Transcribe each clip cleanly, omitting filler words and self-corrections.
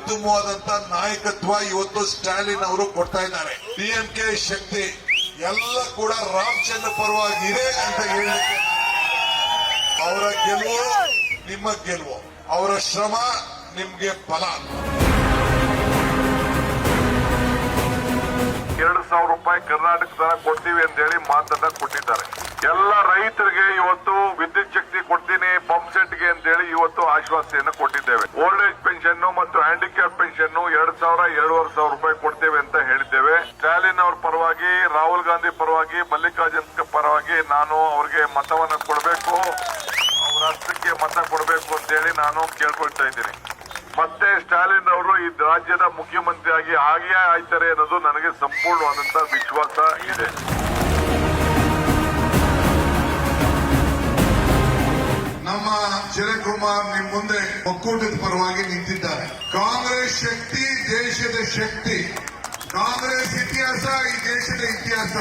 ಉತ್ತಮವಾದಂತ ನಾಯಕತ್ವ ಇವತ್ತು ಸ್ಟಾಲಿನ್ ಅವರು ಕೊಡ್ತಾ ಇದ್ದಾರೆ. ಡಿಎಂಕೆ ಶಕ್ತಿ ಎಲ್ಲ ಕೂಡ ರಾಮಚಂದ್ರ ಪರವಾಗಿ ಇದೆ ಅಂತ ಹೇಳಲಿಕ್ಕೆ ಅವರ ಗೆಲುವು ನಿಮ್ಮ ಗೆಲುವು, ಅವರ ಶ್ರಮ ನಿಮ್ಗೆ ಫಲ. 2,000 ರೂಪಾಯಿ ಕರ್ನಾಟಕದ ಕೊಡ್ತೀವಿ ಅಂತ ಹೇಳಿ ಮಾತನ್ನ ಕೊಟ್ಟಿದ್ದಾರೆ. ಎಲ್ಲ ರೈತರಿಗೆ ಇವತ್ತು ವಿದ್ಯುತ್ ಶಕ್ತಿ ಕೊಡ್ತೀನಿ ಪಂಪ್ ಸೆಟ್ಗೆ ಅಂತ ಹೇಳಿ ಇವತ್ತು ಆಶ್ವಾಸನೆಯನ್ನು ಕೊಟ್ಟಿದ್ದೇವೆ. ಓಲ್ಡ್ ಏಜ್ ಪೆನ್ಷನ್ ಮತ್ತು ಹ್ಯಾಂಡಿಕ್ಯಾಪ್ ಪೆನ್ಷನ್ 2,000-2,500 ರೂಪಾಯಿ ಕೊಡ್ತೇವೆ ಅಂತ ಹೇಳಿದ್ದೇವೆ. ಸ್ಟಾಲಿನ್ ಅವ್ರ ಪರವಾಗಿ, ರಾಹುಲ್ ಗಾಂಧಿ ಪರವಾಗಿ, ಮಲ್ಲಿಕಾರ್ಜುನ್ ಪರವಾಗಿ ನಾನು ಅವ್ರಿಗೆ ಮತವನ್ನ ಕೊಡಬೇಕು, ಅವ್ರ ಹಸ್ತಕ್ಕೆ ಮತ ಕೊಡಬೇಕು ಅಂತ ಹೇಳಿ ನಾನು ಕೇಳ್ಕೊಳ್ತಾ ಇದ್ದೀನಿ. ಮತ್ತೆ ಸ್ಟಾಲಿನ್ ಅವರು ಈ ರಾಜ್ಯದ ಮುಖ್ಯಮಂತ್ರಿಯಾಗಿ ಹಾಗೆ ಆಯ್ತಾರೆ ಅನ್ನೋದು ನನಗೆ ಸಂಪೂರ್ಣವಾದಂತಹ ವಿಶ್ವಾಸ ಇದೆ. ನಮ್ಮ ಚಿರಕುಮಾರ್ ನಿಮ್ ಮುಂದೆ ಒಕ್ಕೂಟದ ಪರವಾಗಿ ನಿಂತಿದ್ದಾರೆ. ಕಾಂಗ್ರೆಸ್ ಶಕ್ತಿ ದೇಶದ ಶಕ್ತಿ, ಕಾಂಗ್ರೆಸ್ ಇತಿಹಾಸ ಈ ದೇಶದ ಇತಿಹಾಸ.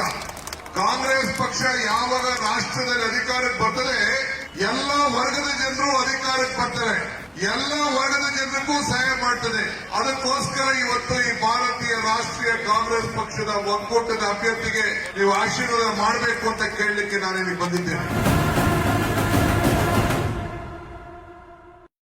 ಕಾಂಗ್ರೆಸ್ ಪಕ್ಷ ಯಾವಾಗ ರಾಷ್ಟ್ರದಲ್ಲಿ ಅಧಿಕಾರಕ್ಕೆ ಬರ್ತದೆ ಎಲ್ಲ ವರ್ಗದ ಜನರು ಅಧಿಕಾರಕ್ಕೆ ಬರ್ತಾರೆ, ಎಲ್ಲ ವರ್ಗದ ಜನರಿಗೂ ಸಹಾಯ ಮಾಡ್ತದೆ. ಅದಕ್ಕೋಸ್ಕರ ಇವತ್ತು ಈ ಭಾರತೀಯ ರಾಷ್ಟ್ರೀಯ ಕಾಂಗ್ರೆಸ್ ಪಕ್ಷದ ಒಕ್ಕೂಟದ ಅಭ್ಯರ್ಥಿಗೆ ನೀವು ಆಶೀರ್ವಾದ ಮಾಡಬೇಕು ಅಂತ ಕೇಳಲಿಕ್ಕೆ ನಾನು ಇಲ್ಲಿ ಬಂದಿದ್ದೇನೆ.